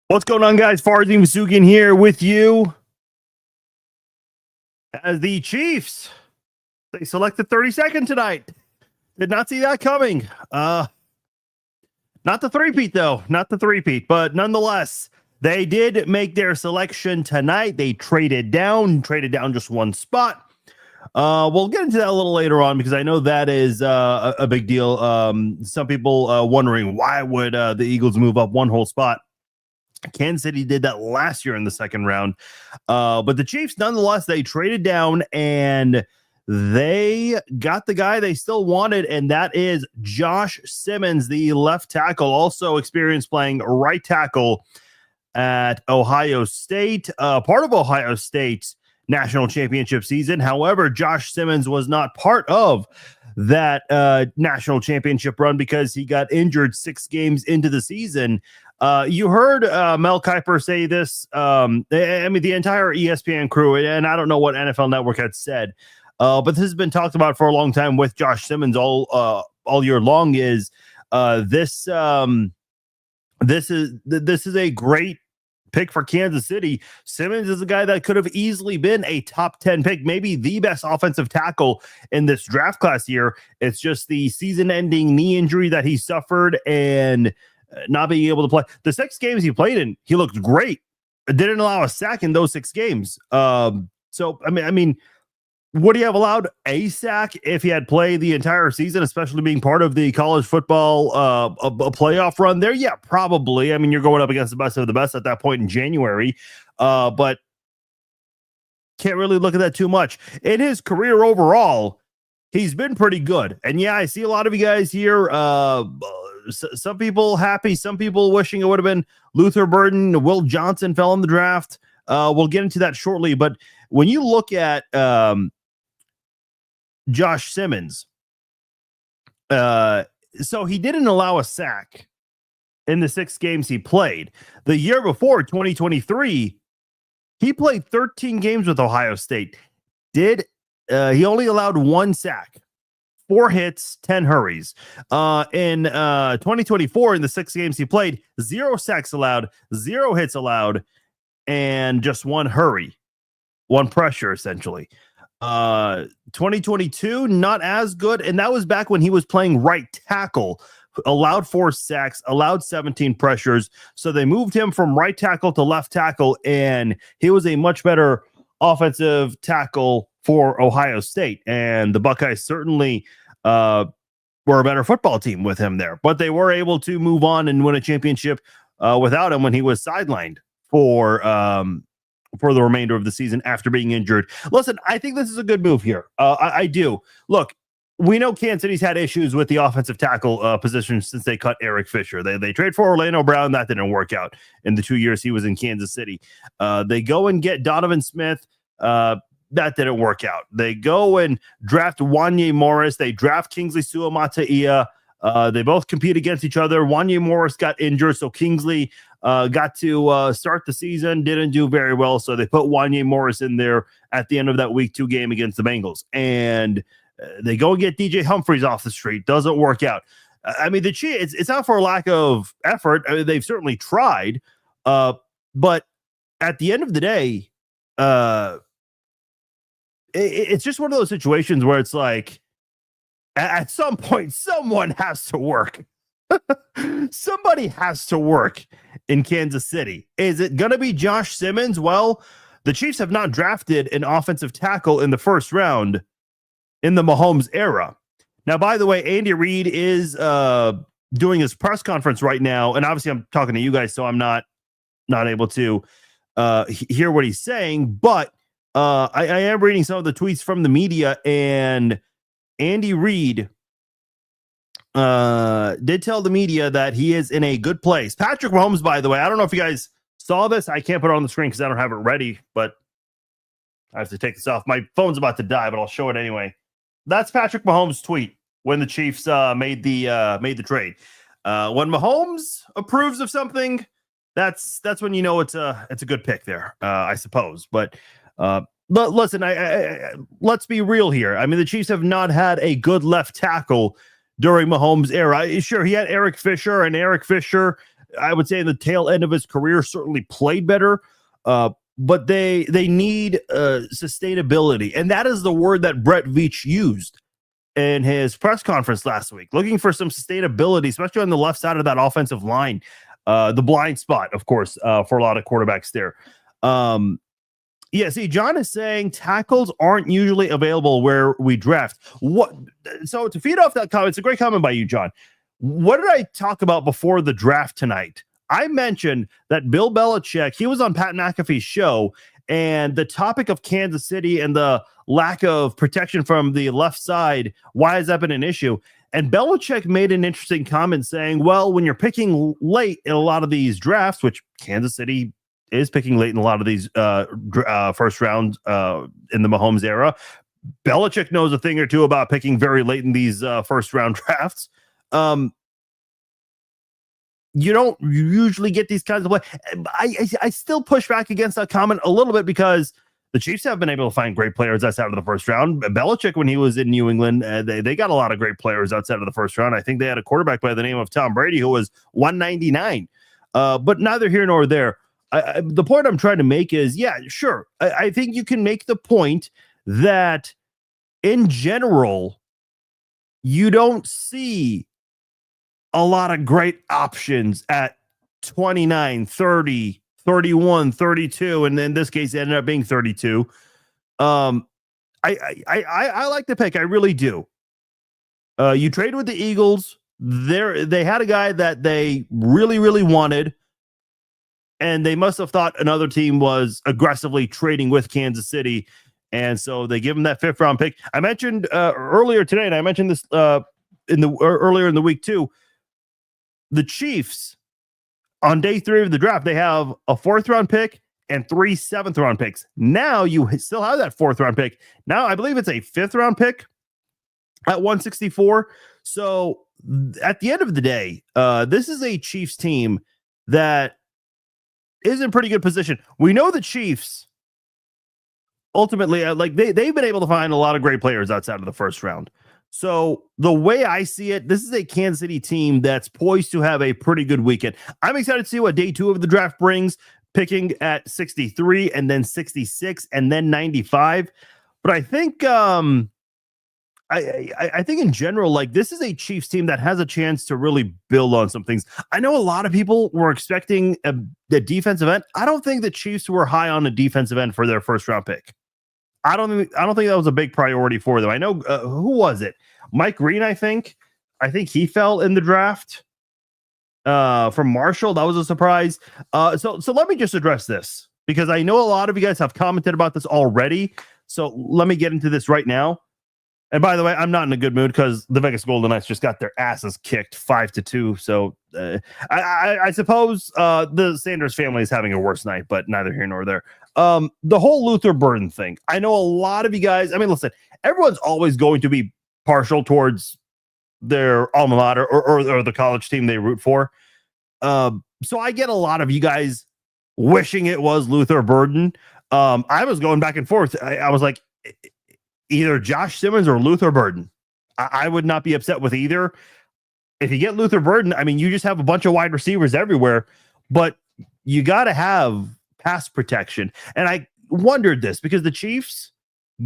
What's going on, guys? Farzin Vasugian here with you. As the Chiefs, they selected 32nd tonight. Did not see that coming. Not the three-peat, though. Not the three-peat. But nonetheless, they did make their selection tonight. They traded down just one spot. We'll get into that a little later on because I know that is a big deal. Some people wondering why would the Eagles move up one whole spot. Kansas City did that last year in the second round. But the Chiefs, nonetheless, they traded down and they got the guy they still wanted, and that is Josh Simmons, the left tackle, also experienced playing right tackle at Ohio State, part of Ohio State's national championship season. However, Josh Simmons was not part of that national championship run because he got injured 6 games into the season. You heard Mel Kiper say this. I mean, the entire ESPN crew, and I don't know what NFL Network had said, but this has been talked about for a long time with Josh Simmons all year long. Is this is a great pick for Kansas City. Simmons is a guy that could have easily been a top 10 pick, maybe the best offensive tackle in this draft class here. It's just the season-ending knee injury that he suffered and not being able to play. The 6 games he played in, he looked great. Didn't allow a sack in those 6 games. So I mean, would he have allowed a sack if he had played the entire season, especially being part of the college football a playoff run there? Yeah, probably. I mean, you're going up against the best of the best at that point in January, but can't really look at that too much. In his career overall, he's been pretty good. And yeah, I see a lot of you guys here. Some people happy, some people wishing it would have been Luther Burden. Will Johnson fell in the draft. We'll get into that shortly. But when you look at Josh Simmons, so he didn't allow a sack in the 6 games he played. The year before, 2023, he played 13 games with Ohio State. He only allowed 1 sack, 4 hits, 10 hurries. In 2024, in the 6 games he played, 0 sacks allowed, 0 hits allowed, and just 1 hurry, 1 pressure, essentially. 2022, not as good, and that was back when he was playing right tackle. Allowed 4 sacks, allowed 17 pressures. So they moved him from right tackle to left tackle, and he was a much better offensive tackle for Ohio State. And the Buckeyes certainly were a better football team with him there. But they were able to move on and win a championship without him when he was sidelined for the remainder of the season after being injured. Listen, I think this is a good move here. I do. Look, we know Kansas City's had issues with the offensive tackle position since they cut Eric Fisher. They trade for Orlando Brown. That didn't work out in the 2 years he was in Kansas City. They go and get Donovan Smith. That didn't work out. They go and draft Wanye Morris. They draft Kingsley Suamataia. They both compete against each other. Wanye Morris got injured, so Kingsley got to start the season, didn't do very well, so they put Wanye Morris in there at the end of that week 2 game against the Bengals. And they go and get DJ Humphries off the street. Doesn't work out. I mean, it's not for a lack of effort. I mean, they've certainly tried, but at the end of the day, it's just one of those situations where it's like, at some point, someone has to work. Somebody has to work in Kansas City. Is it going to be Josh Simmons? Well, the Chiefs have not drafted an offensive tackle in the first round in the Mahomes era. Now, by the way, Andy Reid is doing his press conference right now, and obviously I'm talking to you guys, so I'm not able to hear what he's saying, but I am reading some of the tweets from the media, and Andy Reid did tell the media that he is in a good place. Patrick Mahomes, by the way, I don't know if you guys saw this. I can't put it on the screen because I don't have it ready, but I have to take this off. My phone's about to die, but I'll show it anyway. That's Patrick Mahomes' tweet when the Chiefs made the trade. When Mahomes approves of something, that's when you know it's a good pick there, I suppose. But listen, let's be real here. I mean, the Chiefs have not had a good left tackle during Mahomes' era. Sure, he had Eric Fisher, and Eric Fisher I would say, in the tail end of his career, certainly played better. But they need sustainability, and that is the word that Brett Veach used in his press conference last week, looking for some sustainability, especially on the left side of that offensive line, the blind spot, of course, for a lot of quarterbacks there. Yeah, see, John is saying tackles aren't usually available where we draft. So to feed off that comment, it's a great comment by you, John. What did I talk about before the draft tonight? I mentioned that Bill Belichick, he was on Pat McAfee's show, and the topic of Kansas City and the lack of protection from the left side, why has that been an issue? And Belichick made an interesting comment saying, well, when you're picking late in a lot of these drafts, which Kansas City is picking late in a lot of these first rounds in the Mahomes era, Belichick knows a thing or two about picking very late in these first round drafts. You don't usually get these kinds of play. I still push back against that comment a little bit because the Chiefs have been able to find great players outside of the first round. Belichick, when he was in New England, they got a lot of great players outside of the first round. I think they had a quarterback by the name of Tom Brady who was 199. But neither here nor there. The point I'm trying to make is, yeah, sure. I think you can make the point that in general, you don't see a lot of great options at 29, 30, 31, 32, and in this case, it ended up being 32. I like the pick. I really do. You trade with the Eagles. They had a guy that they really, really wanted, and they must have thought another team was aggressively trading with Kansas City, and so they give him that 5th round pick. I mentioned earlier today, and I mentioned this earlier in the week too. The Chiefs, on day 3 of the draft, they have a 4th round pick and 3 7th round picks. Now you still have that 4th round pick. Now I believe it's a 5th round pick at 164. So at the end of the day, this is a Chiefs team that is in pretty good position. We know the Chiefs ultimately, they've been able to find a lot of great players outside of the first round. So the way I see it, this is a Kansas City team that's poised to have a pretty good weekend. I'm excited to see what day 2 of the draft brings, picking at 63 and then 66 and then 95. But I think I think in general, this is a Chiefs team that has a chance to really build on some things. I know a lot of people were expecting the defensive end. I don't think the Chiefs were high on the defensive end for their first round pick. I don't think that was a big priority for them. I know who was it? Mike Green, I think he fell in the draft from Marshall. That was a surprise. So let me just address this because I know a lot of you guys have commented about this already. So let me get into this right now. And by the way, I'm not in a good mood because the Vegas Golden Knights just got their asses kicked 5-2. So I suppose the Sanders family is having a worse night, but neither here nor there. The whole Luther Burden thing. I know a lot of you guys. I mean, listen, everyone's always going to be partial towards their alma mater or the college team they root for. So I get a lot of you guys wishing it was Luther Burden. I was going back and forth. I was like, either Josh Simmons or Luther Burden. I would not be upset with either. If you get Luther Burden, I mean, you just have a bunch of wide receivers everywhere, but you got to have pass protection. And I wondered this because the Chiefs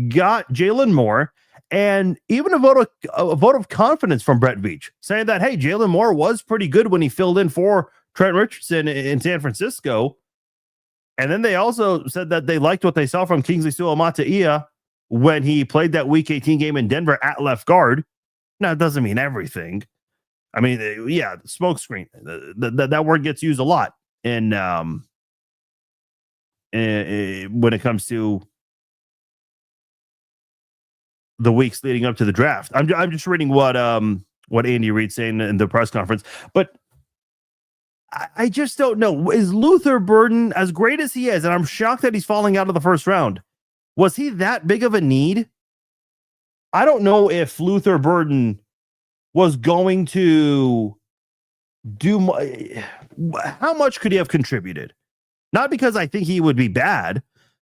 got Jalen Moore and even a vote of confidence from Brett Veach saying that, hey, Jalen Moore was pretty good when he filled in for Trent Richardson in San Francisco. And then they also said that they liked what they saw from Kingsley Suamataia when he played that Week 18 game in Denver at left guard. Now, it doesn't mean everything. I mean, yeah, smoke screen. That word gets used a lot in when it comes to the weeks leading up to the draft. I'm just reading what Andy Reid's saying in the press conference, but I just don't know. Is Luther Burden, as great as he is, and I'm shocked that he's falling out of the first round, was he that big of a need? I don't know if Luther Burden was going to do how much could he have contributed? Not because I think he would be bad,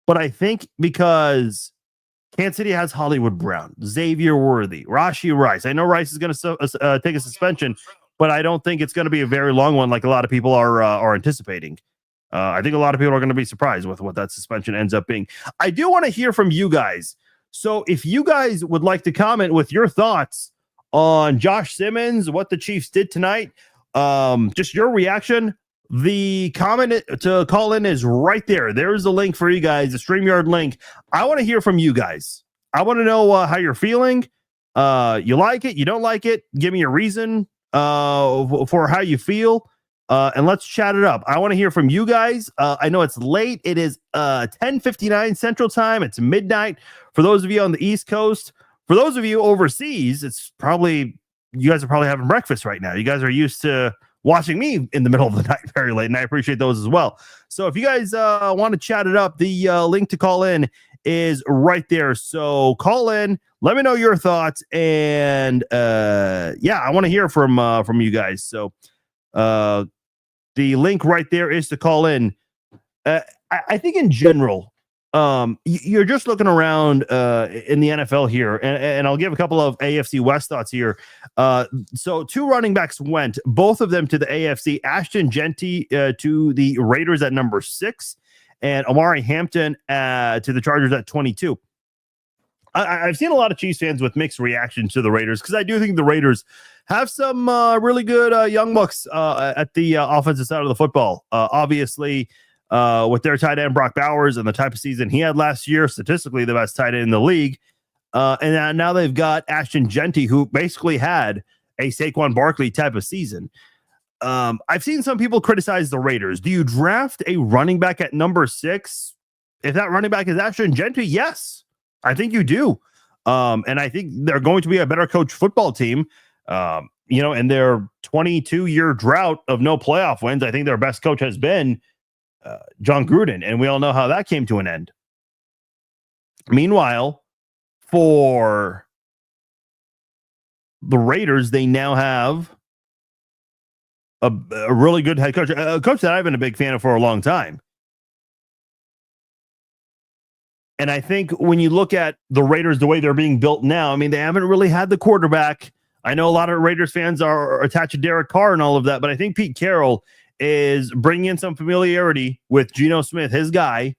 but I think because Kansas City has Hollywood Brown, Xavier Worthy, Rashee Rice. I know Rice is going to take a suspension, but I don't think it's going to be a very long one like a lot of people are anticipating. I think a lot of people are going to be surprised with what that suspension ends up being. I do want to hear from you guys. So if you guys would like to comment with your thoughts on Josh Simmons, what the Chiefs did tonight, just your reaction, the comment to call in is right there. There's a link for you guys, the StreamYard link. I want to hear from you guys. I want to know how you're feeling. You like it? You don't like it? Give me a reason for how you feel. And let's chat it up. I want to hear from you guys. I know it's late. It is 10:59 Central Time. It's midnight for those of you on the East Coast. For those of you overseas, it's probably, you guys are probably having breakfast right now. You guys are used to watching me in the middle of the night very late, and I appreciate those as well. So if you guys want to chat it up, the link to call in is right there. So call in, let me know your thoughts, and yeah, I want to hear from you guys. So the link right there is to call in. I think in general, you're just looking around in the NFL here, and I'll give a couple of AFC West thoughts here. So 2 running backs went, both of them to the AFC. Ashton Genty to the Raiders at number 6, and Amari Hampton to the Chargers at 22. I've seen a lot of Chiefs fans with mixed reactions to the Raiders, because I do think the Raiders have some really good young bucks at the offensive side of the football. Obviously, with their tight end Brock Bowers and the type of season he had last year, statistically the best tight end in the league. And now they've got Ashton Genty, who basically had a Saquon Barkley type of season. I've seen some people criticize the Raiders. Do you draft a running back at number 6? If that running back is Ashton Genty, yes, I think you do. And I think they're going to be a better coach football team. In their 22-year drought of no playoff wins, I think their best coach has been John Gruden, and we all know how that came to an end. Meanwhile, for the Raiders, they now have a really good head coach, a coach that I've been a big fan of for a long time. And I think when you look at the Raiders, the way they're being built now, I mean, they haven't really had the quarterback. I know a lot of Raiders fans are attached to Derek Carr and all of that, but I think Pete Carroll is bringing in some familiarity with Geno Smith, his guy.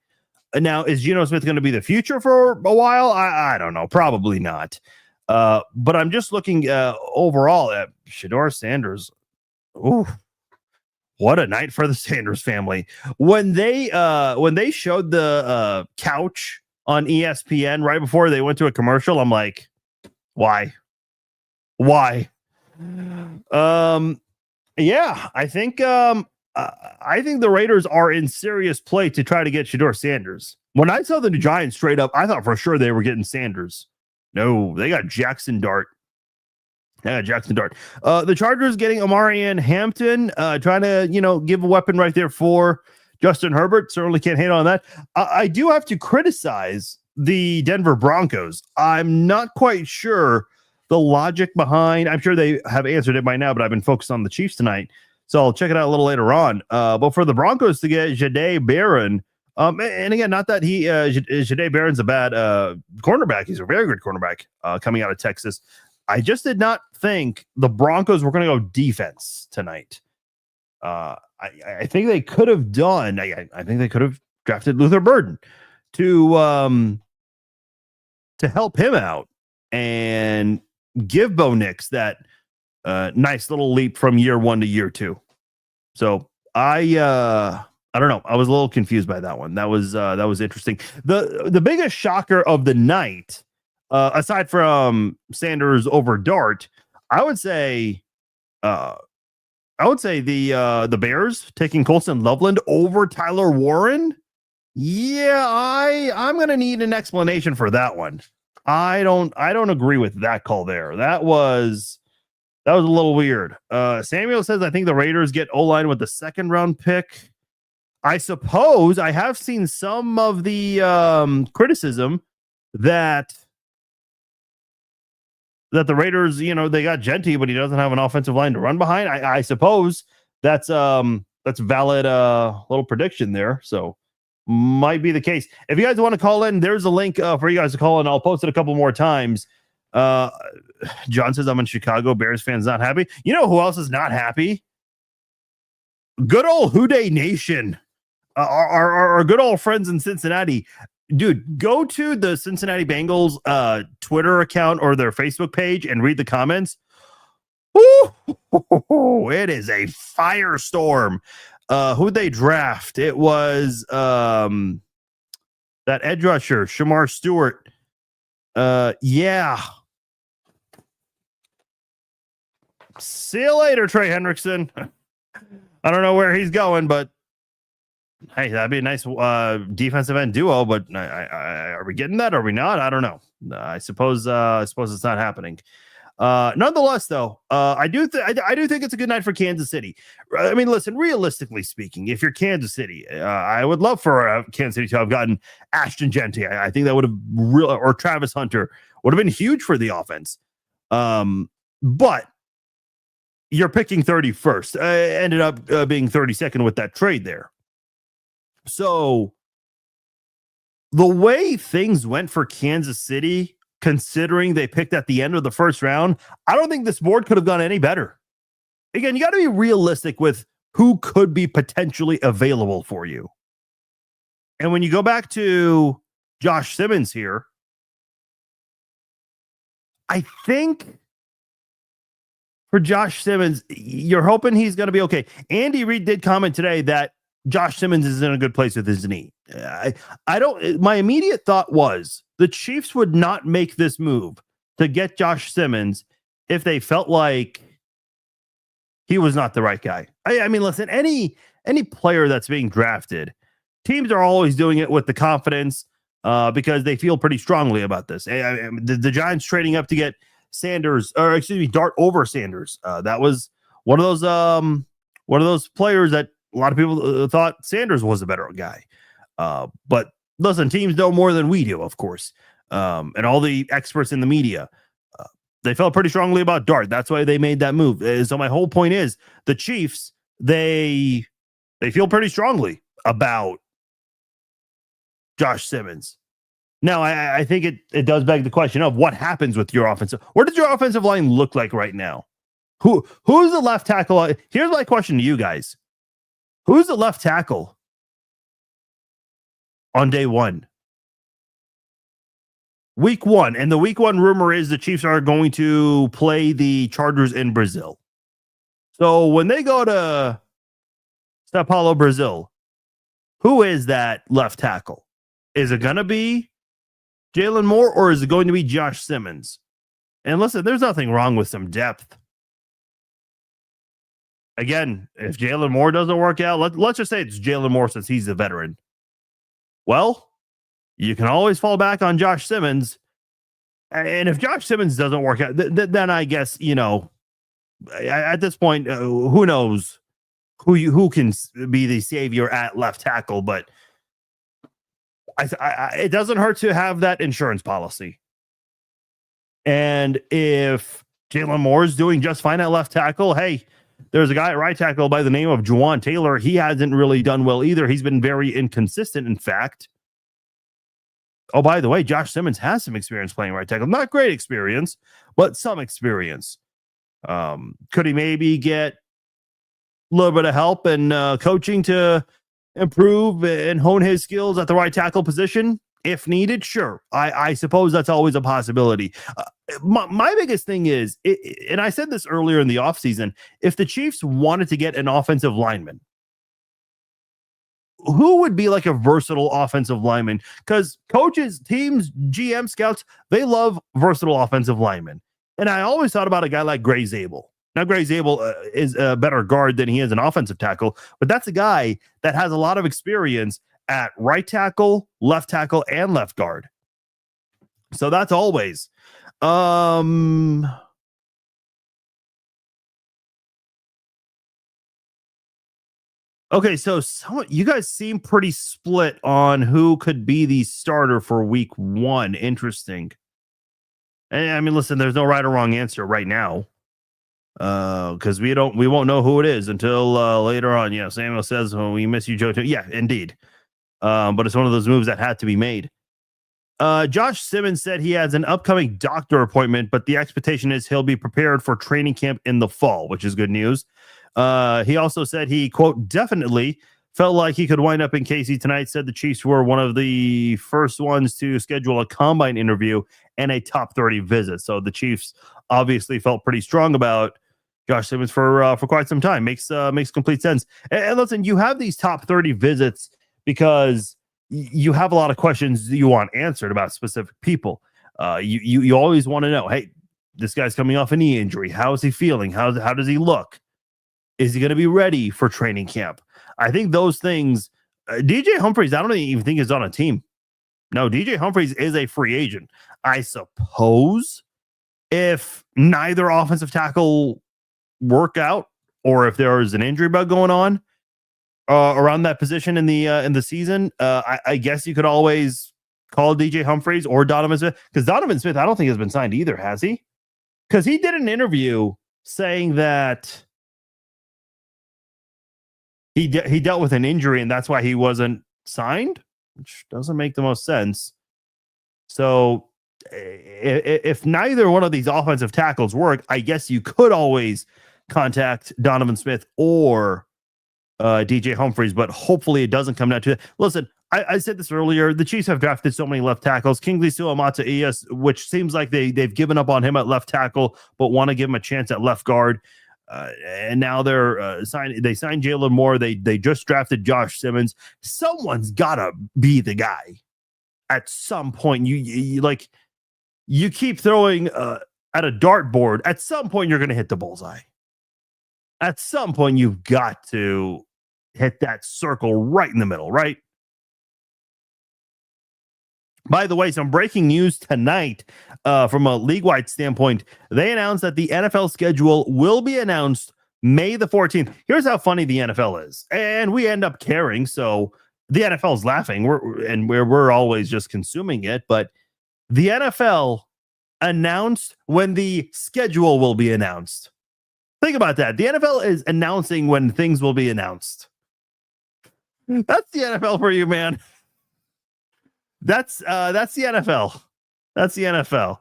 And now, is Geno Smith going to be the future for a while? I don't know. Probably not. But I'm just looking overall at Shedeur Sanders. Ooh, what a night for the Sanders family. When they showed the couch on ESPN right before they went to a commercial, I'm like, why? Yeah, I think the Raiders are in serious play to try to get Shedeur Sanders. When I saw the Giants straight up, I thought for sure they were getting Sanders. No, they got Jackson Dart. The Chargers getting Amari and Hampton, trying to, give a weapon right there for Justin Herbert. Certainly can't hate on that. I do have to criticize the Denver Broncos. I'm not quite sure the logic behind. I'm sure they have answered it by now, but I've been focused on the Chiefs tonight, so I'll check it out a little later on. But for the Broncos to get Jahdae Barron, and again, not that Jahdae Barron's a bad cornerback. He's a very good cornerback coming out of Texas. I just did not think the Broncos were going to go defense tonight. I think they could have done. I think they could have drafted Luther Burden to help him out and give Bo Nix that nice little leap from year 1 to year 2. So I don't know. I was a little confused by that one. That was interesting. The biggest shocker of the night, aside from Sanders over Dart, I would say the Bears taking Colston Loveland over Tyler Warren. Yeah, I'm gonna need an explanation for that one. I don't agree with that call there. That was a little weird. Samuel says, I think the Raiders get O-line with the 2nd round pick. I suppose I have seen some of the criticism that the Raiders, they got Genty, but he doesn't have an offensive line to run behind. I suppose that's valid little prediction there. So might be the case. If you guys want to call in, there's a link for you guys to call in. I'll post it a couple more times. John says, I'm in Chicago. Bears fans not happy. You know who else is not happy? Good old Houday Nation. Our good old friends in Cincinnati. Dude, go to the Cincinnati Bengals Twitter account or their Facebook page and read the comments. Ooh, it is a firestorm. Who'd they draft? It was that edge rusher, Shamar Stewart. Yeah. See you later, Trey Hendrickson. I don't know where he's going, but hey, that'd be a nice defensive end duo. But are we getting that? Or are we not? I don't know. I suppose it's not happening. Nonetheless, though, I do think it's a good night for Kansas City. I mean, listen, realistically speaking, if you're Kansas City, I would love for Kansas City to have gotten Ashton Genty. I think that would have or Travis Hunter would have been huge for the offense. But you're picking 31st. Ended up being 32nd with that trade there. So the way things went for Kansas City, considering they picked at the end of the first round, I don't think this board could have gone any better. Again, you got to be realistic with who could be potentially available for you. And when you go back to Josh Simmons here, I think for Josh Simmons, you're hoping he's going to be okay. Andy Reid did comment today that Josh Simmons is in a good place with his knee. My immediate thought was the Chiefs would not make this move to get Josh Simmons if they felt like he was not the right guy. I mean, listen, any player that's being drafted, teams are always doing it with the confidence because they feel pretty strongly about this. The Giants trading up to get Dart over Sanders. That was one of those players that a lot of people thought Sanders was a better guy. But listen, teams know more than we do, of course. And all the experts in the media, they felt pretty strongly about Dart. That's why they made that move. So my whole point is the Chiefs, they feel pretty strongly about Josh Simmons. Now, I think it does beg the question of what happens with your offensive. What does your offensive line look like right now? Who's the left tackle? Here's my question to you guys. Who's the left tackle on day one? Week one. And the week one rumor is the Chiefs are going to play the Chargers in Brazil. So when they go to Sao Paulo, Brazil, who is that left tackle? Is it going to be Jalen Moore, or is it going to be Josh Simmons? And listen, there's nothing wrong with some depth. Again, if Jalen Moore doesn't work out, let's just say it's Jalen Moore since he's a veteran. Well, you can always fall back on Josh Simmons. And if Josh Simmons doesn't work out, then I guess, at this point, who knows who can be the savior at left tackle, but it doesn't hurt to have that insurance policy. And if Jalen Moore is doing just fine at left tackle, hey, there's a guy at right tackle by the name of Juwan Taylor. He hasn't really done well either. He's been very inconsistent, in fact. Oh, by the way, Josh Simmons has some experience playing right tackle. Not great experience, but some experience. Could he maybe get a little bit of help and coaching to improve and hone his skills at the right tackle position if needed? Sure. I suppose that's always a possibility. My biggest thing is, and I said this earlier in the offseason, if the Chiefs wanted to get an offensive lineman, who would be like a versatile offensive lineman? Because coaches, teams, GM, scouts, they love versatile offensive linemen. And I always thought about a guy like Gray Zabel. Now, Gray Zabel is a better guard than he is an offensive tackle, but that's a guy that has a lot of experience at right tackle, and left guard. So that's always. Okay, so you guys seem pretty split on who could be the starter for week one. Interesting. And I mean, listen, there's no right or wrong answer right now. Because we won't know who it is until later on. Yeah, Samuel says, "Oh, we miss you, Joe." Too. Yeah, indeed. But it's one of those moves that had to be made. Josh Simmons said he has an upcoming doctor appointment, but the expectation is he'll be prepared for training camp in the fall, which is good news. He also said he, quote, definitely felt like he could wind up in KC tonight. Said the Chiefs were one of the first ones to schedule a combine interview and a top 30 visit. So the Chiefs obviously felt pretty strong about Josh Simmons for quite some time. Makes complete sense. And listen, you have these top 30 visits because you have a lot of questions you want answered about specific people. You always want to know, hey, this guy's coming off a knee injury. How is he feeling? How does he look? Is he going to be ready for training camp? I think those things, DJ Humphries, I don't even think is on a team. No, DJ Humphries is a free agent. I suppose if neither offensive tackle work out or if there is an injury bug going on, around that position in the season, I guess you could always call DJ Humphries or Donovan Smith, because Donovan Smith I don't think has been signed either, has he? Because he did an interview saying that he dealt with an injury and that's why he wasn't signed, which doesn't make the most sense. So if neither one of these offensive tackles work, I guess you could always contact Donovan Smith or DJ Humphries, but hopefully it doesn't come down to it. Listen, I said this earlier. The Chiefs have drafted so many left tackles. Kingsley Suamata-Ias, which seems like they've given up on him at left tackle, but want to give him a chance at left guard. And now they're they signed Jalen Moore. They just drafted Josh Simmons. Someone's gotta be the guy. At some point, you keep throwing at a dartboard. At some point, you're going to hit the bullseye. At some point, you've got to hit that circle right in the middle, right? By the way, some breaking news tonight from a league-wide standpoint. They announced that the NFL schedule will be announced May the 14th. Here's how funny the NFL is. And we end up caring, so the NFL is laughing. We're always just consuming it. But the NFL announced when the schedule will be announced. Think about that. The NFL is announcing when things will be announced. That's the NFL for you, man. That's the NFL. That's the NFL.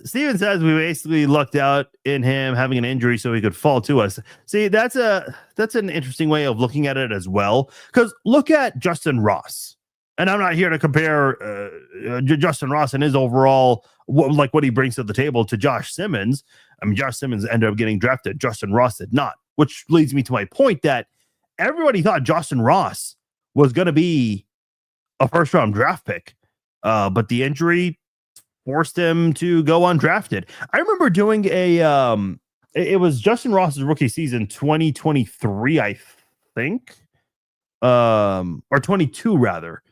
Steven says we basically lucked out in him having an injury so he could fall to us. See, that's an interesting way of looking at it as well. Because look at Justin Ross. And I'm not here to compare Justin Ross and his overall, what he brings to the table to Josh Simmons. I mean, Josh Simmons ended up getting drafted. Justin Ross did not, which leads me to my point that everybody thought Justin Ross was going to be a first-round draft pick, but the injury forced him to go undrafted. I remember doing it was Justin Ross's rookie season, 2023, I think, or 22 rather.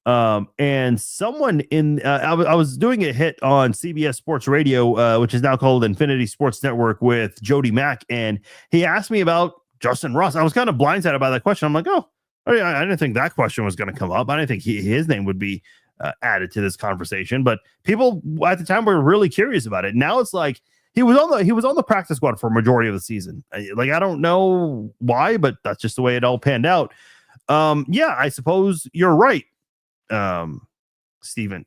And someone in I was doing a hit on CBS Sports Radio, which is now called Infinity Sports Network, with Jody Mack, and he asked me about Justin Ross. I was kind of blindsided by that question. I'm like, oh, I didn't think that question was going to come up. I didn't think his name would be added to this conversation, but people at the time were really curious about it. Now it's like he was on the practice squad for a majority of the season. I don't know why, but that's just the way it all panned out. Yeah, I suppose you're right. Steven,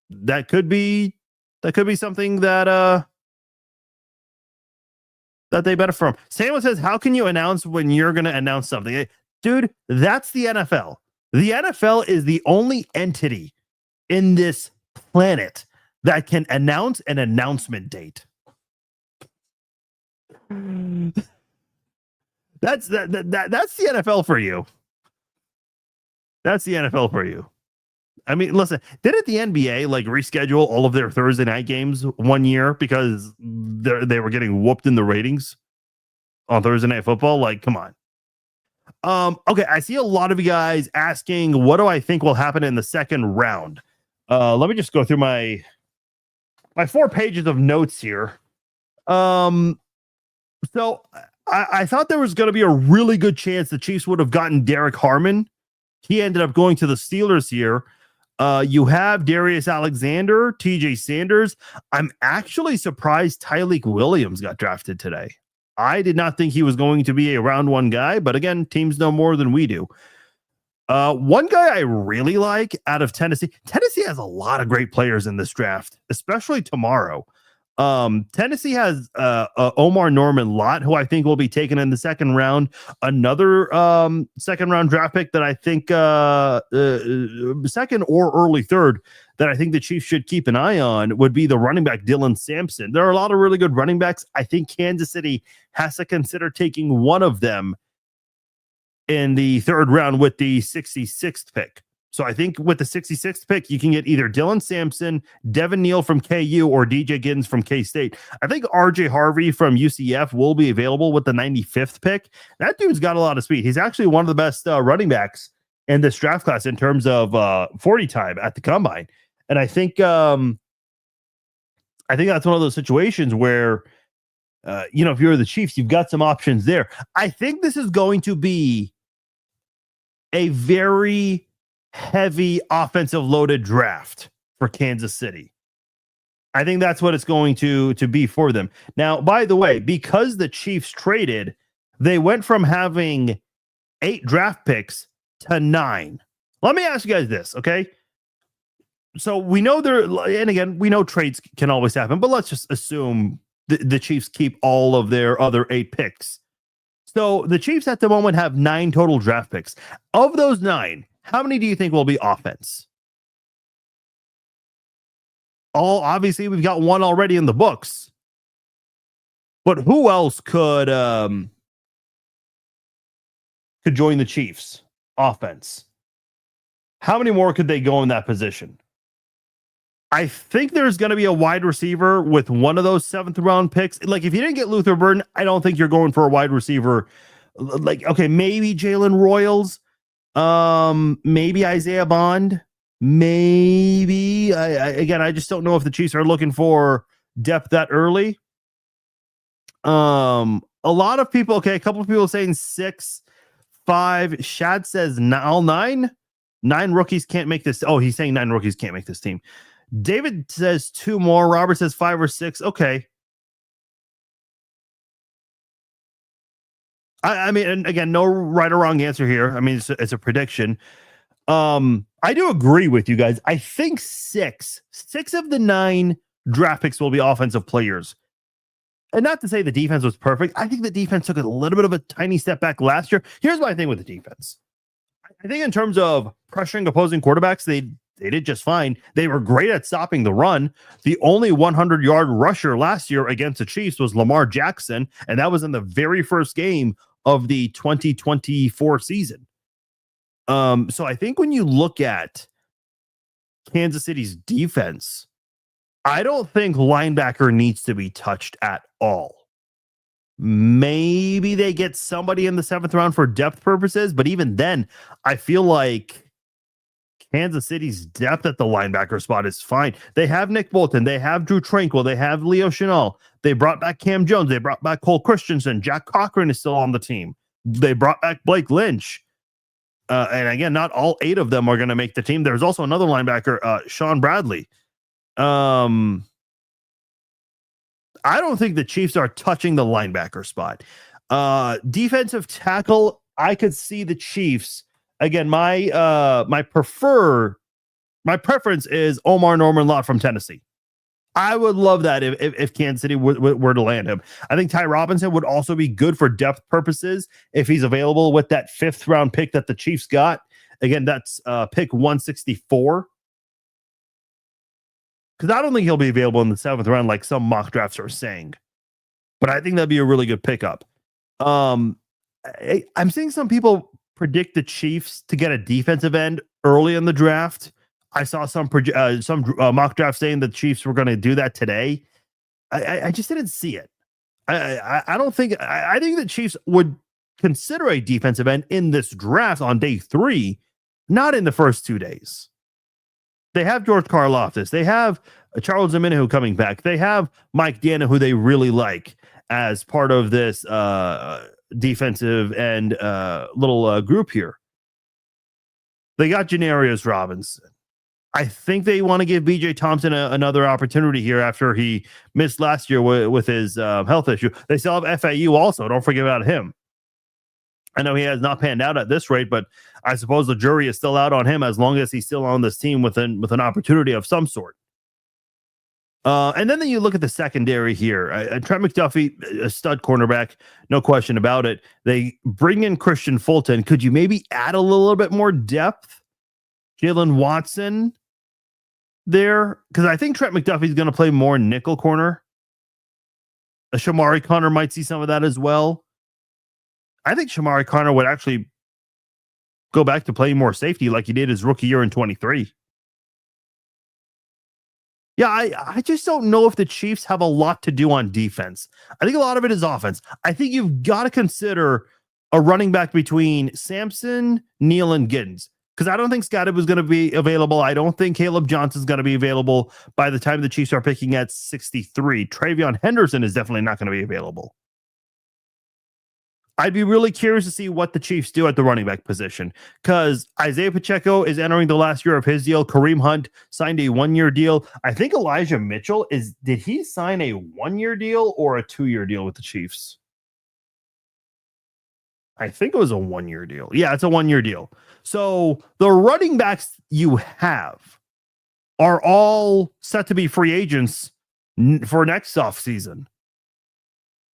that could be something that they benefit from. Samuel says, how can you announce when you're going to announce something? Dude, that's the NFL. The NFL is the only entity in this planet that can announce an announcement date. That's the NFL for you. That's the NFL for you. I mean, listen, didn't the NBA reschedule all of their Thursday night games one year because they were getting whooped in the ratings on Thursday Night Football? Come on. Okay, I see a lot of you guys asking, what do I think will happen in the second round? Let me just go through my 4 pages of notes here. So I thought there was going to be a really good chance the Chiefs would have gotten Derek Harmon. He ended up going to the Steelers here. You have Darius Alexander, TJ Sanders. I'm actually surprised Tyleik Williams got drafted today. I did not think he was going to be a round one guy, but again, teams know more than we do. One guy I really like out of Tennessee. Tennessee has a lot of great players in this draft, especially tomorrow. Tennessee has Omar Norman Lott, who I think will be taken in the second round. Another second round draft pick that I think second or early third that I think the Chiefs should keep an eye on would be the running back Dylan Sampson. There are a lot of really good running backs. I think Kansas City has to consider taking one of them in the third round with the 66th pick. So I think with the 66th pick, you can get either Dylan Sampson, Devin Neal from KU, or DJ Giddens from K-State. I think RJ Harvey from UCF will be available with the 95th pick. That dude's got a lot of speed. He's actually one of the best running backs in this draft class in terms of 40 time at the combine. And I think that's one of those situations where, if you're the Chiefs, you've got some options there. I think this is going to be a very heavy offensive loaded draft for Kansas City. I think that's what it's going to be for them. Now, by the way, because the Chiefs traded, they went from having 8 draft picks to 9. Let me ask you guys this, okay? So we know and again, we know trades can always happen, but let's just assume the Chiefs keep all of their other 8 picks. So the Chiefs at the moment have 9 total draft picks. Of those 9, how many do you think will be offense? Obviously, we've got one already in the books. But who else could join the Chiefs offense? How many more could they go in that position? I think there's going to be a wide receiver with one of those 7th round picks. Like, if you didn't get Luther Burden, I don't think you're going for a wide receiver. Like, okay, maybe Jalen Royals, maybe Isaiah Bond, maybe. I just don't know if the Chiefs are looking for depth that early. A lot of people, a couple of people saying 6, 5. Shad says all 9. 9 rookies can't make this. Oh, he's saying 9 rookies can't make this team. David says 2 more. Robert says 5 or 6. Okay. I mean, and again, no right or wrong answer here. I mean, it's a prediction. I do agree with you guys. I think 6 of the 9 draft picks will be offensive players. And not to say the defense was perfect. I think the defense took a little bit of a tiny step back last year. Here's my thing with the defense. I think in terms of pressuring opposing quarterbacks, they did just fine. They were great at stopping the run. The only 100-yard rusher last year against the Chiefs was Lamar Jackson, and that was in the very first game of the 2024 season. So I think when you look at Kansas City's defense, I don't think linebacker needs to be touched at all. Maybe they get somebody in the 7th round for depth purposes, but even then, I feel like Kansas City's depth at the linebacker spot is fine. They have Nick Bolton. They have Drew Tranquil. They have Leo Chenal. They brought back Cam Jones. They brought back Cole Christensen. Jack Cochran is still on the team. They brought back Blake Lynch. And again, not all 8 of them are going to make the team. There's also another linebacker, Sean Bradley. I don't think the Chiefs are touching the linebacker spot. Defensive tackle, I could see the Chiefs. Again, my preference is Omar Norman Lott from Tennessee. I would love that if Kansas City were to land him. I think Ty Robinson would also be good for depth purposes if he's available with that 5th round pick that the Chiefs got. Again, that's pick 164. Because I don't think he'll be available in the 7th round like some mock drafts are saying. But I think that'd be a really good pickup. I'm seeing some people predict the Chiefs to get a defensive end early in the draft. I saw some mock draft saying the Chiefs were going to do that today. I just didn't see it. I don't think. I think the Chiefs would consider a defensive end in this draft on day 3, not in the first 2 days. They have George Karlaftis. They have Charles Omenihu coming back. They have Mike Dana, who they really like as part of this defensive and little group here. They got Janarius Robinson. I think they want to give BJ Thompson another opportunity here after he missed last year with his health issue. They still have FAU also. Don't forget about him. I know he has not panned out at this rate, but I suppose the jury is still out on him as long as he's still on this team with an opportunity of some sort. And then you look at the secondary here. Trent McDuffie, a stud cornerback, no question about it. They bring in Christian Fulton. Could you maybe add a little bit more depth? Jalen Watson there? Because I think Trent McDuffie is going to play more nickel corner. Shamari Connor might see some of that as well. I think Shamari Connor would actually go back to playing more safety like he did his rookie year in 23. Yeah, I just don't know if the Chiefs have a lot to do on defense. I think a lot of it is offense. I think you've got to consider a running back between Sampson, Neal, and Giddens. Because I don't think Scotty was going to be available. I don't think Caleb Johnson's going to be available by the time the Chiefs are picking at 63. Travion Henderson is definitely not going to be available. I'd be really curious to see what the Chiefs do at the running back position, because Isaiah Pacheco is entering the last year of his deal. Kareem Hunt signed a 1-year deal. I think Elijah Mitchell did he sign a 1-year deal or a 2-year deal with the Chiefs? I think it was a 1-year deal. Yeah, it's a 1-year deal. So the running backs you have are all set to be free agents for next offseason.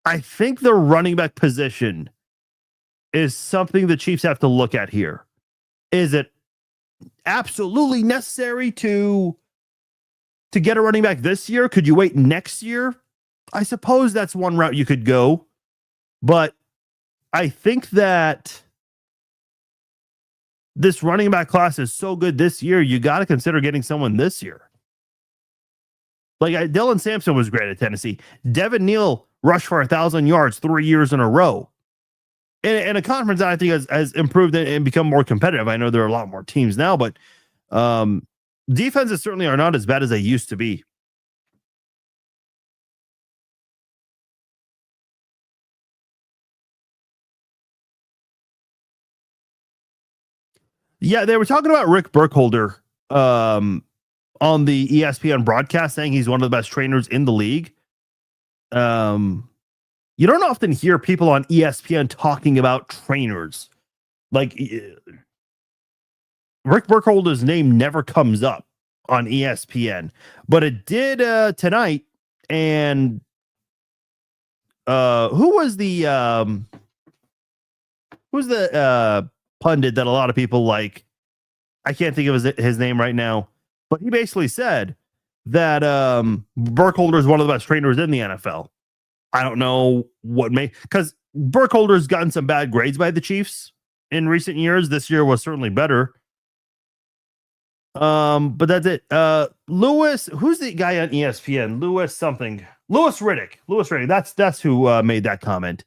I think the running back position is something the Chiefs have to look at here. Is it absolutely necessary to get a running back this year? Could you wait next year? I suppose that's one route you could go. But I think that this running back class is so good this year, you got to consider getting someone this year. Like Dylan Sampson was great at Tennessee. Devin Neal rushed for 1,000 yards 3 years in a row. In a conference that I think has improved and become more competitive. I know there are a lot more teams now, but defenses certainly are not as bad as they used to be. Yeah, they were talking about Rick Burkholder on the ESPN broadcast, saying he's one of the best trainers in the league. You don't often hear people on ESPN talking about trainers. Like Rick Burkholder's name never comes up on ESPN, but it did tonight. And who was the pundit that a lot of people like? I can't think of his name right now, but he basically said that Burkholder is one of the best trainers in the NFL. I don't know what because Burkholder's gotten some bad grades by the Chiefs in recent years. This year was certainly better. But that's it. Lewis, who's the guy on ESPN? Lewis Riddick. That's who made that comment.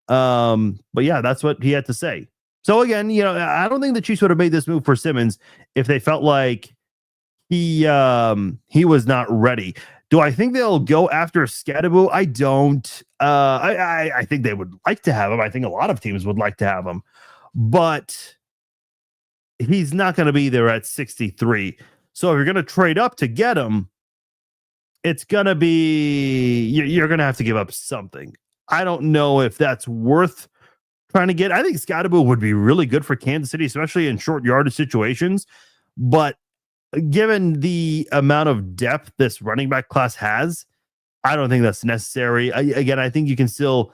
But yeah, that's what he had to say. So again, I don't think the Chiefs would have made this move for Simmons if they felt like he was not ready. Do I think they'll go after Scadaboo? I don't. I think they would like to have him. I think a lot of teams would like to have him, but he's not going to be there at 63. So if you're going to trade up to get him, it's going to be you're going to have to give up something. I don't know if that's worth trying to get. I think Scadaboo would be really good for Kansas City, especially in short yardage situations, but given the amount of depth this running back class has, I don't think that's necessary. I think you can still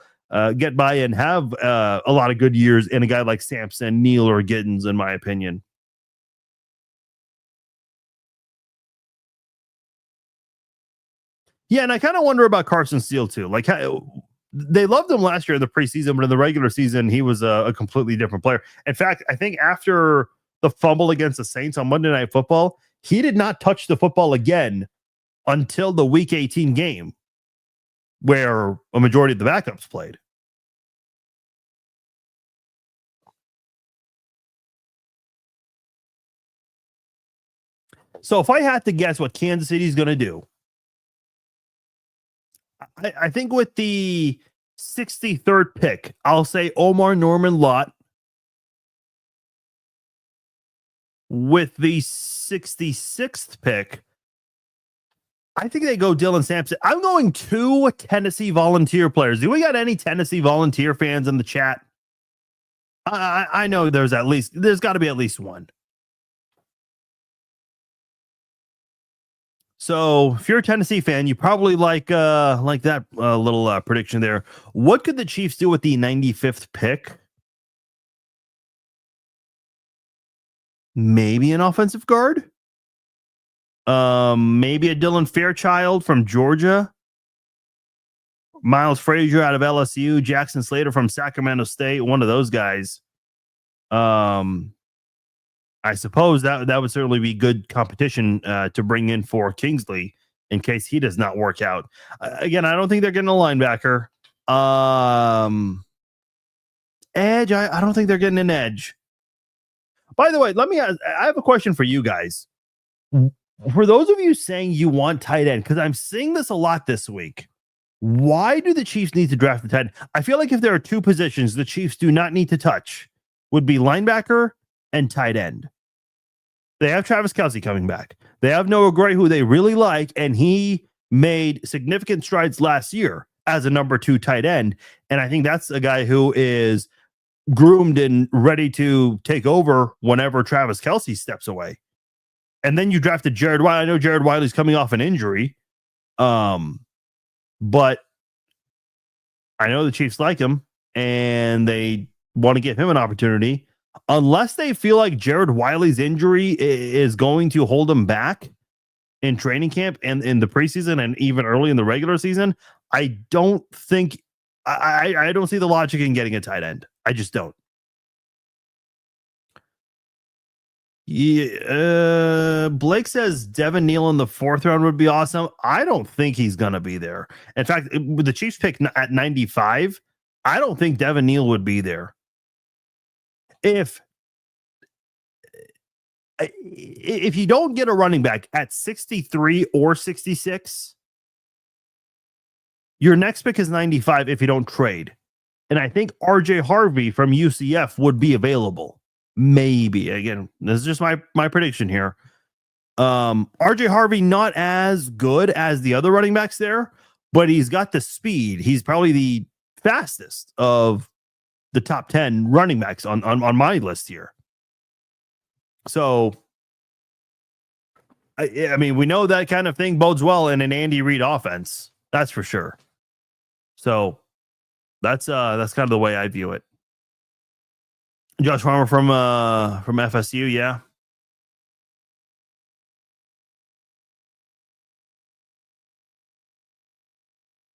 get by and have a lot of good years in a guy like Sampson, Neal, or Giddens, in my opinion. Yeah, and I kind of wonder about Carson Steele too. Like, they loved him last year in the preseason, but in the regular season, he was a completely different player. In fact, I think after the fumble against the Saints on Monday Night Football, he did not touch the football again until the Week 18 game, where a majority of the backups played. So if I had to guess what Kansas City is going to do, I think with the 63rd pick, I'll say Omar Norman Lott. With the 66th pick, I think they go Dylan Sampson. I'm going 2 Tennessee Volunteer players. Do we got any Tennessee Volunteer fans in the chat? I know there's got to be at least one. So if you're a Tennessee fan, you probably like that little prediction there. What could the Chiefs do with the 95th pick? Maybe an offensive guard. Maybe a Dylan Fairchild from Georgia. Miles Frazier out of LSU. Jackson Slater from Sacramento State. One of those guys. I suppose that would certainly be good competition to bring in for Kingsley in case he does not work out. Again, I don't think they're getting a linebacker. Edge, I don't think they're getting an edge. By the way, I have a question for you guys. For those of you saying you want tight end, because I'm seeing this a lot this week, why do the Chiefs need to draft the tight end? I feel like if there are two positions the Chiefs do not need to touch, would be linebacker and tight end. They have Travis Kelce coming back. They have Noah Gray, who they really like, and he made significant strides last year as a number 2 tight end. And I think that's a guy who is groomed and ready to take over whenever Travis Kelce steps away. And then you drafted Jared Wiley. I know Jared Wiley's coming off an injury, but I know the Chiefs like him and they want to give him an opportunity. Unless they feel like Jared Wiley's injury is going to hold him back in training camp and in the preseason and even early in the regular season, I don't think I don't see the logic in getting a tight end. I just don't. Yeah, Blake says Devin Neal in the 4th round would be awesome. I don't think he's going to be there. In fact, with the Chiefs pick at 95, I don't think Devin Neal would be there. If you don't get a running back at 63 or 66, your next pick is 95 if you don't trade. And I think RJ Harvey from UCF would be available. Maybe. Again, this is just my prediction here. RJ Harvey not as good as the other running backs there, but he's got the speed. He's probably the fastest of the top 10 running backs on my list here. So, I mean, we know that kind of thing bodes well in an Andy Reid offense. That's for sure. So that's kind of the way I view it. Josh Farmer from FSU, yeah.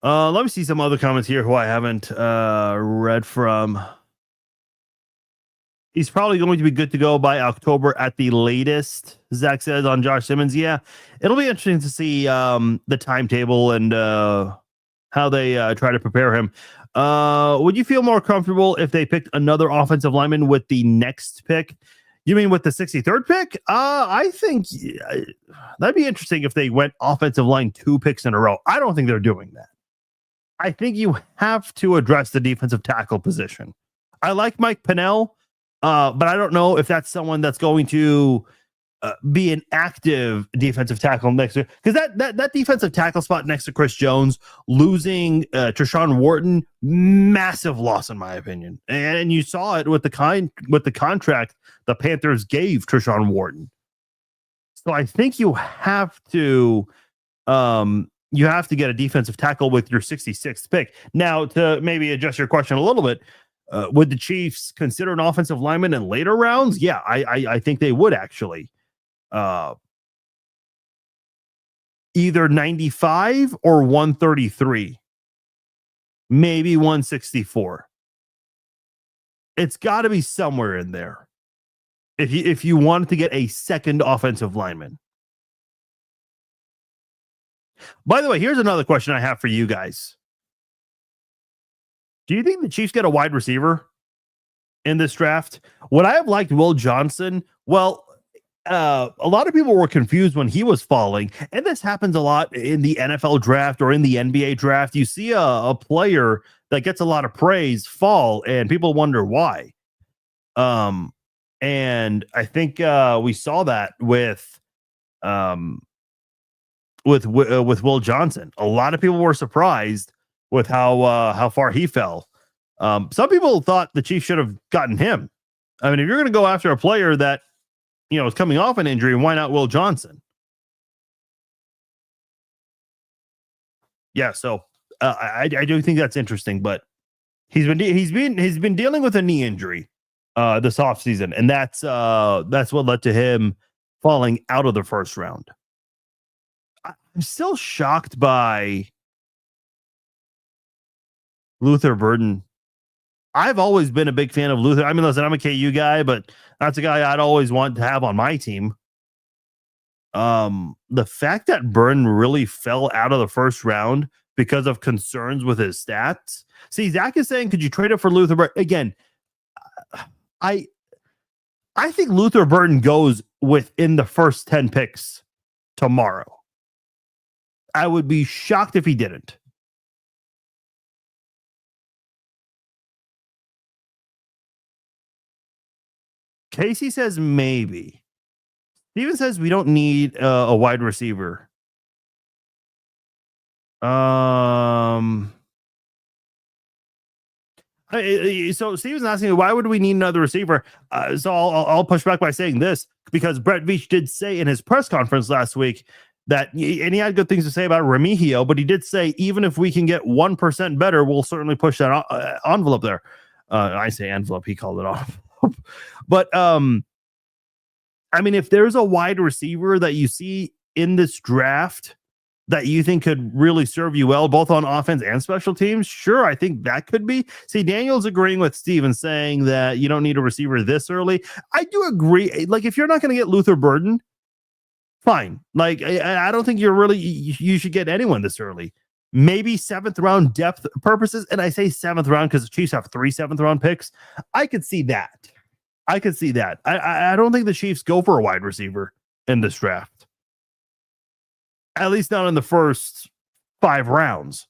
Let me see some other comments here who I haven't read from. He's probably going to be good to go by October at the latest, Zach says on Josh Simmons. Yeah, it'll be interesting to see the timetable and how they try to prepare him. Would you feel more comfortable if they picked another offensive lineman with the next pick? You mean with the 63rd pick? I think that'd be interesting if they went offensive line 2 picks in a row. I don't think they're doing that. I think you have to address the defensive tackle position. I like Mike Pennell, but I don't know if that's someone that's going to be an active defensive tackle next to, because that defensive tackle spot next to Chris Jones, losing Treshaun Wharton, massive loss in my opinion. And you saw it with the contract the Panthers gave Treshaun Wharton. So I think you have to get a defensive tackle with your 66th pick. Now, to maybe adjust your question a little bit, would the Chiefs consider an offensive lineman in later rounds? Yeah, I think they would actually. Either 95 or 133, maybe 164. It's got to be somewhere in there if you wanted to get a second offensive lineman. By the way, here's another question I have for you guys. Do you think the Chiefs get a wide receiver in this draft? Would I have liked Will Johnson? Well, a lot of people were confused when he was falling, and this happens a lot in the NFL draft or in the NBA draft. You see a player that gets a lot of praise fall, and people wonder why. And I think we saw that with Will Johnson. A lot of people were surprised with how far he fell. Some people thought the Chiefs should have gotten him. I mean, if you're going to go after a player that, is coming off an injury, why not Will Johnson? Yeah, so I do think that's interesting, but he's been dealing with a knee injury this offseason, and that's what led to him falling out of the first round. I'm still shocked by Luther Burden. I've always been a big fan of Luther. I mean, listen, I'm a KU guy, but that's a guy I'd always want to have on my team. The fact that Burden really fell out of the first round because of concerns with his stats. See, Zach is saying, could you trade it for Luther Burden? Again, I think Luther Burden goes within the first 10 picks tomorrow. I would be shocked if he didn't. Casey says maybe. Steven says we don't need a wide receiver. So Steven's asking, why would we need another receiver? So I'll push back by saying this, because Brett Veach did say in his press conference last week that, and he had good things to say about Remigio, but he did say, even if we can get 1% better, we'll certainly push that envelope there. I say envelope, he called it off. But I mean, if there's a wide receiver that you see in this draft that you think could really serve you well, both on offense and special teams, sure, I think that could be. See, Daniel's agreeing with Steven, saying that you don't need a receiver this early. I do agree. Like, if you're not going to get Luther Burden, fine. Like, I don't think you should get anyone this early. Maybe 7th round depth purposes. And I say 7th round because the Chiefs have 3 7th round picks. I could see that. I don't think the Chiefs go for a wide receiver in this draft. At least not in the first 5 rounds.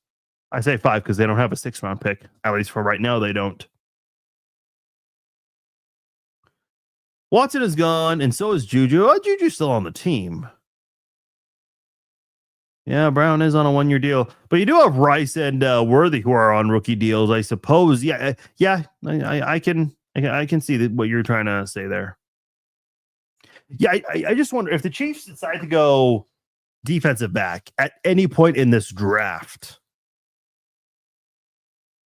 I say 5 because they don't have a 6th round pick. At least for right now, they don't. Watson is gone, and so is Juju. Oh, Juju's still on the team. Yeah, Brown is on a 1-year deal, but you do have Rice and Worthy who are on rookie deals, I suppose. Yeah. I can see what you're trying to say there. Yeah, I just wonder if the Chiefs decide to go defensive back at any point in this draft.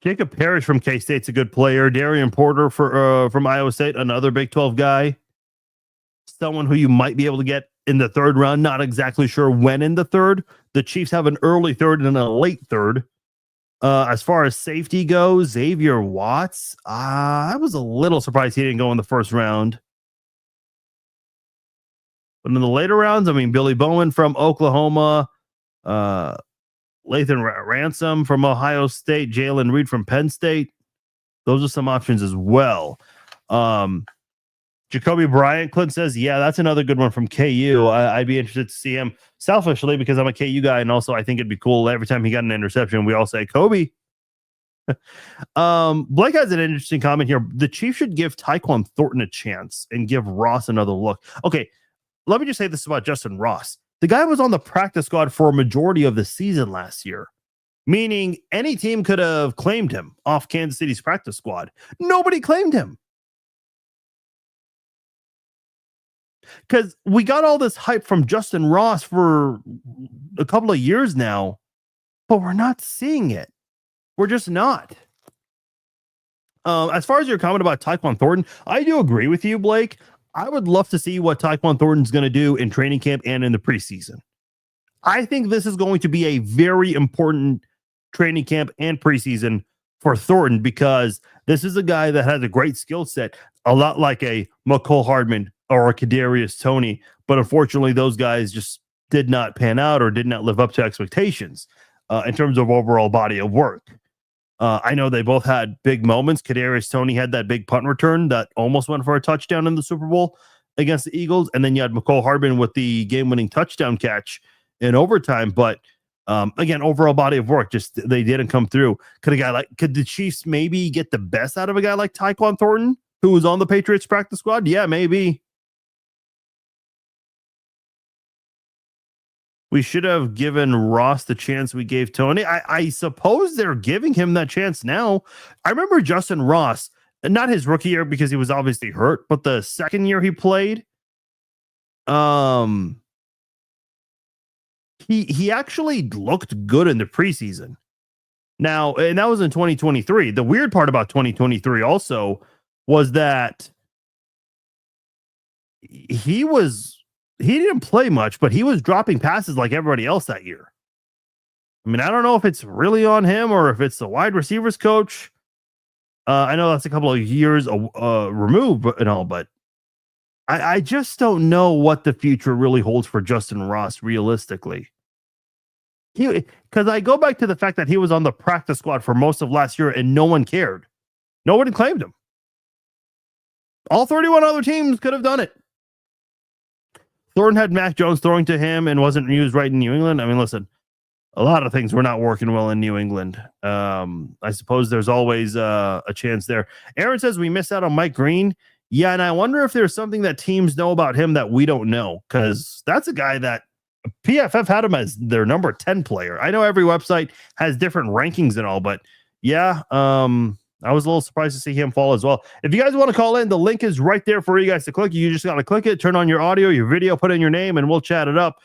Jacob Parrish from K-State's a good player. Darian Porter from Iowa State, another Big 12 guy. Someone who you might be able to get in the 3rd round. Not exactly sure when in the 3rd. The Chiefs have an early 3rd and a late 3rd. As far as safety goes, Xavier Watts. I was a little surprised he didn't go in the 1st round. But in the later rounds, I mean, Billy Bowen from Oklahoma, Lathan Ransom from Ohio State, Jalen Reed from Penn State. Those are some options as well. Jacoby Bryant, Clint says, yeah, that's another good one from KU. I'd be interested to see him selfishly because I'm a KU guy, and also I think it'd be cool every time he got an interception, we all say Kobe. Blake has an interesting comment here. The Chiefs should give Tyquan Thornton a chance and give Ross another look. Okay, let me just say this about Justin Ross. The guy was on the practice squad for a majority of the season last year, meaning any team could have claimed him off Kansas City's practice squad. Nobody claimed him. Because we got all this hype from Justin Ross for a couple of years now, but we're not seeing it. We're just not. As far as your comment about Tyquan Thornton, I do agree with you, Blake. I would love to see what Tyquan Thornton's going to do in training camp and in the preseason. I think this is going to be a very important training camp and preseason for Thornton because this is a guy that has a great skill set, a lot like a McCole Hardman or a Kadarius Toney, but unfortunately those guys just did not pan out or did not live up to expectations in terms of overall body of work. I know they both had big moments. Kadarius Toney had that big punt return that almost went for a touchdown in the Super Bowl against the Eagles, and then you had McCole Hardman with the game-winning touchdown catch in overtime. But again, overall body of work, just they didn't come through. Could the Chiefs maybe get the best out of a guy like Tyquan Thornton, who was on the Patriots practice squad? Yeah, maybe. We should have given Ross the chance we gave Tony. I suppose they're giving him that chance now. I remember Justin Ross, not his rookie year because he was obviously hurt, but the second year he played, he actually looked good in the preseason. Now, and that was in 2023. The weird part about 2023 also was that he didn't play much, but he was dropping passes like everybody else that year. I mean, I don't know if it's really on him or if it's the wide receivers coach. I know that's a couple of years removed and all, but I just don't know what the future really holds for Justin Ross realistically. Because I go back to the fact that he was on the practice squad for most of last year and no one cared. Nobody claimed him. All 31 other teams could have done it. Thornton had Mac Jones throwing to him and wasn't used right in New England. I mean, listen, a lot of things were not working well in New England. I suppose there's always a chance there. Aaron says we missed out on Mike Green. Yeah, and I wonder if there's something that teams know about him that we don't know, because that's a guy that PFF had him as their number 10 player. I know every website has different rankings and all, but yeah, I was a little surprised to see him fall as well. If you guys want to call in, the link is right there for you guys to click. You just got to click it, turn on your audio, your video, put in your name, and we'll chat it up.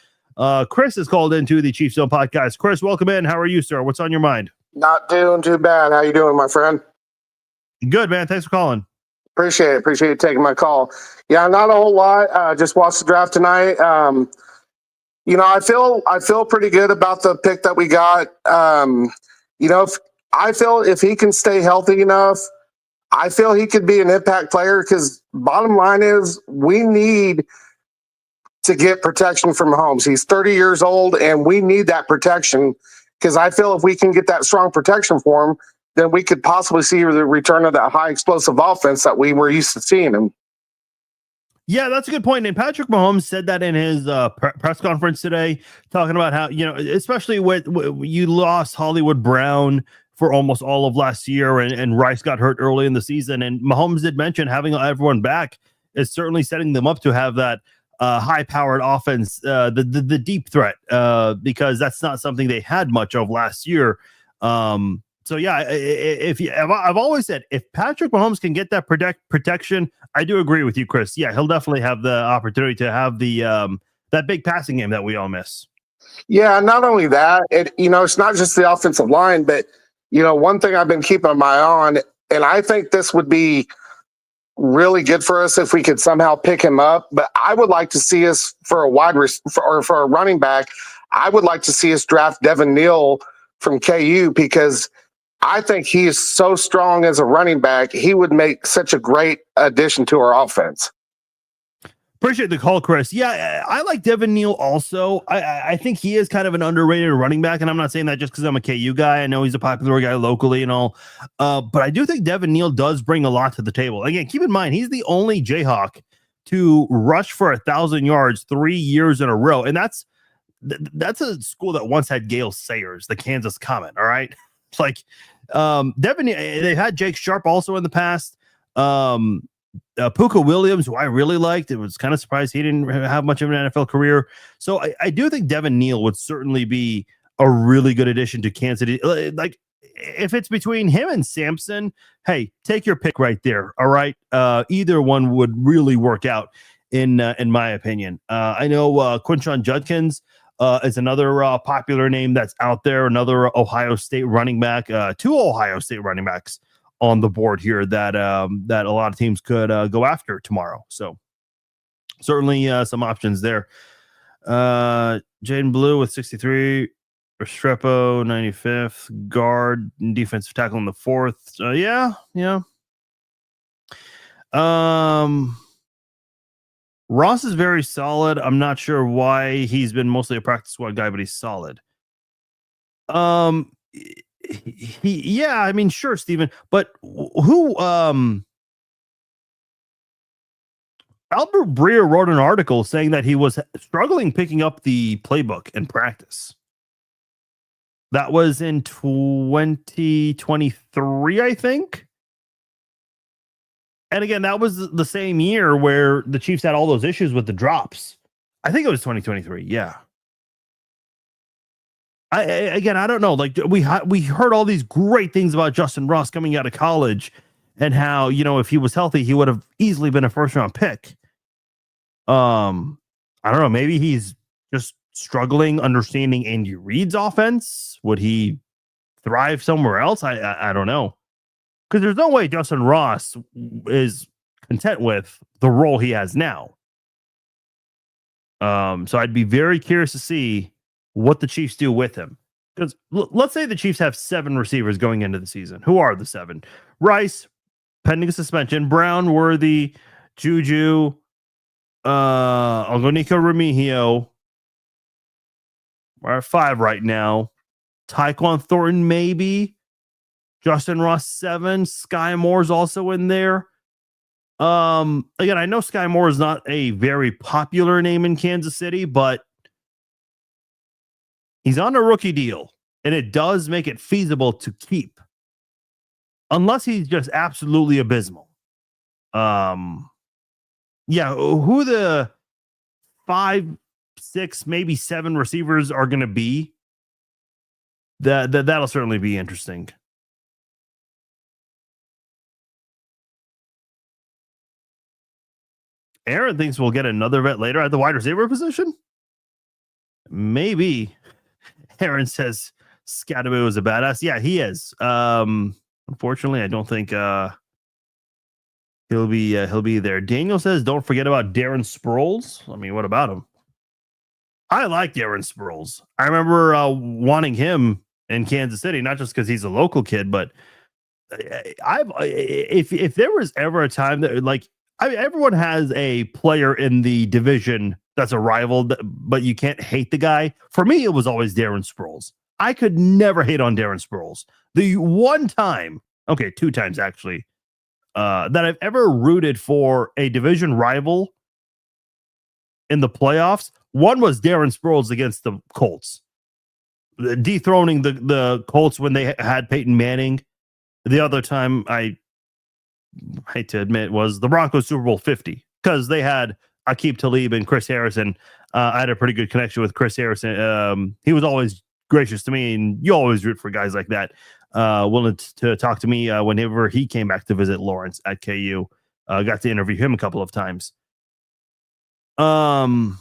Chris is called into the Chiefs Zone podcast. Chris, welcome in. How are you, sir? What's on your mind? Not doing too bad. How you doing, my friend? Good, man. Thanks for calling. Appreciate it. Appreciate you taking my call. Yeah, not a whole lot. Just watched the draft tonight. I feel pretty good about the pick that we got. I feel if he can stay healthy enough, I feel he could be an impact player, because bottom line is we need to get protection from Mahomes. He's 30 years old, and we need that protection, because I feel if we can get that strong protection for him, then we could possibly see the return of that high explosive offense that we were used to seeing him. Yeah, that's a good point. And Patrick Mahomes said that in his press conference today, talking about how, especially with you lost Hollywood Brown for almost all of last year, and Rice got hurt early in the season. And Mahomes did mention having everyone back is certainly setting them up to have that high-powered offense, the deep threat, because that's not something they had much of last year. So yeah, I've always said if Patrick Mahomes can get that protection, I do agree with you, Chris. Yeah, he'll definitely have the opportunity to have the that big passing game that we all miss. Yeah, not only that, it's not just the offensive line, but one thing I've been keeping my eye on, and I think this would be really good for us if we could somehow pick him up. But I would like to see us for a running back. I would like to see us draft Devin Neal from KU, because I think he is so strong as a running back. He would make such a great addition to our offense. Appreciate the call, Chris. Yeah, I like Devin Neal also. I think he is kind of an underrated running back, and I'm not saying that just because I'm a KU guy. I know he's a popular guy locally and all, but I do think Devin Neal does bring a lot to the table. Again, keep in mind, he's the only Jayhawk to rush for 1,000 yards 3 years in a row, and that's a school that once had Gale Sayers, the Kansas Comet. All right, it's like Devin. They've had Jake Sharp also in the past. Puka Williams, who I really liked. It was kind of surprised he didn't have much of an NFL career. So I do think Devin Neal would certainly be a really good addition to Kansas City. Like, if it's between him and Sampson, hey, take your pick right there. All right. Either one would really work out in my opinion. I know Quinshon Judkins is another popular name that's out there. Another Ohio State running back, 2 Ohio State running backs on the board here that that a lot of teams could go after tomorrow. So certainly some options there. Jaden Blue with 63, Restrepo 95th, guard and defensive tackle in the 4th. Yeah. Ross is very solid. I'm not sure why he's been mostly a practice squad guy, but he's solid. Yeah, I mean, sure, Steven, but who Albert Breer wrote an article saying that he was struggling picking up the playbook in practice. That was in 2023, I think. And again, that was the same year where the Chiefs had all those issues with the drops. I think it was 2023. Yeah. Again, I don't know. Like we heard all these great things about Justin Ross coming out of college, and how, if he was healthy, he would have easily been a first round pick. I don't know. Maybe he's just struggling understanding Andy Reid's offense. Would he thrive somewhere else? I don't know, because there's no way Justin Ross is content with the role he has now. So I'd be very curious to see what the Chiefs do with him. Because let's say the Chiefs have 7 receivers going into the season. Who are the 7? Rice, pending suspension; Brown, Worthy, Juju, Nico Remigio. We're at 5 right now. Tyquan Thornton, maybe. Justin Ross, 7. Sky Moore's also in there. Again, I know Sky Moore is not a very popular name in Kansas City, but he's on a rookie deal, and it does make it feasible to keep, unless he's just absolutely abysmal. Yeah, who the 5, 6, maybe 7 receivers are going to be, that'll certainly be interesting. Aaron thinks we'll get another vet later at the wide receiver position. Maybe. Aaron says Scadaboo is a badass. Yeah, he is. Unfortunately, I don't think he'll be there. Daniel says, don't forget about Darren Sproles. I mean, what about him? I like Darren Sproles. I remember wanting him in Kansas City, not just because he's a local kid, but if there was ever a time that, like, everyone has a player in the division that's a rival, but you can't hate the guy. For me, it was always Darren Sproles. I could never hate on Darren Sproles. The one time, okay, 2 times actually, that I've ever rooted for a division rival in the playoffs, one was Darren Sproles against the Colts, dethroning the Colts when they had Peyton Manning. The other time, I hate to admit, was the Broncos Super Bowl 50, because they had Aqib Talib and Chris Harrison. I had a pretty good connection with Chris Harrison. He was always gracious to me, and you always root for guys like that. Willing to talk to me whenever he came back to visit Lawrence at KU. Got to interview him a couple of times. But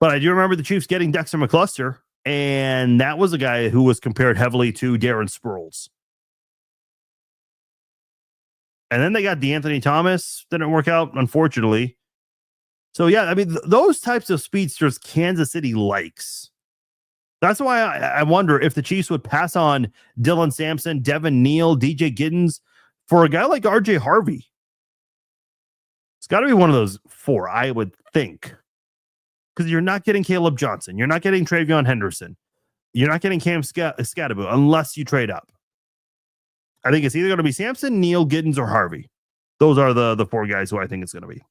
I do remember the Chiefs getting Dexter McCluster, and that was a guy who was compared heavily to Darren Sproles. And then they got DeAnthony Thomas. Didn't work out, unfortunately. So, yeah, I mean, those types of speedsters Kansas City likes. That's why I wonder if the Chiefs would pass on Dylan Sampson, Devin Neal, DJ Giddens for a guy like RJ Harvey. It's got to be one of those 4, I would think. Because you're not getting Caleb Johnson. You're not getting Travion Henderson. You're not getting Cam Scadaboo unless you trade up. I think it's either going to be Sampson, Neal, Giddens, or Harvey. Those are the 4 guys who I think it's going to be.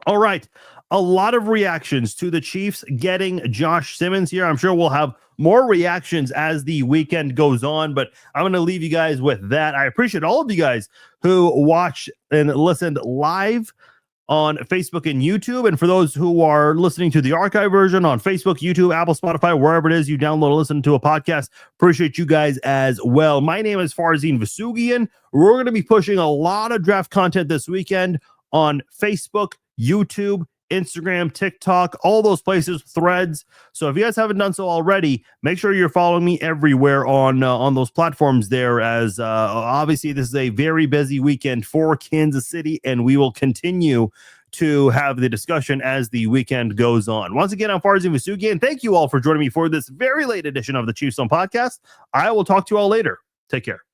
All right. A lot of reactions to the Chiefs getting Josh Simmons here. I'm sure we'll have more reactions as the weekend goes on, but I'm going to leave you guys with that. I appreciate all of you guys who watched and listened live on Facebook and YouTube. And for those who are listening to the archive version on Facebook, YouTube, Apple, Spotify, wherever it is you download or listen to a podcast, appreciate you guys as well. My name is Farzin Vasugian. We're going to be pushing a lot of draft content this weekend on Facebook, YouTube, Instagram, TikTok, all those places, Threads. So if you guys haven't done so already, make sure you're following me everywhere on those platforms there, as obviously this is a very busy weekend for Kansas City, and we will continue to have the discussion as the weekend goes on. Once again, I'm Farzin Vasugian. Thank you all for joining me for this very late edition of the Chiefs On Podcast. I will talk to you all later. Take care.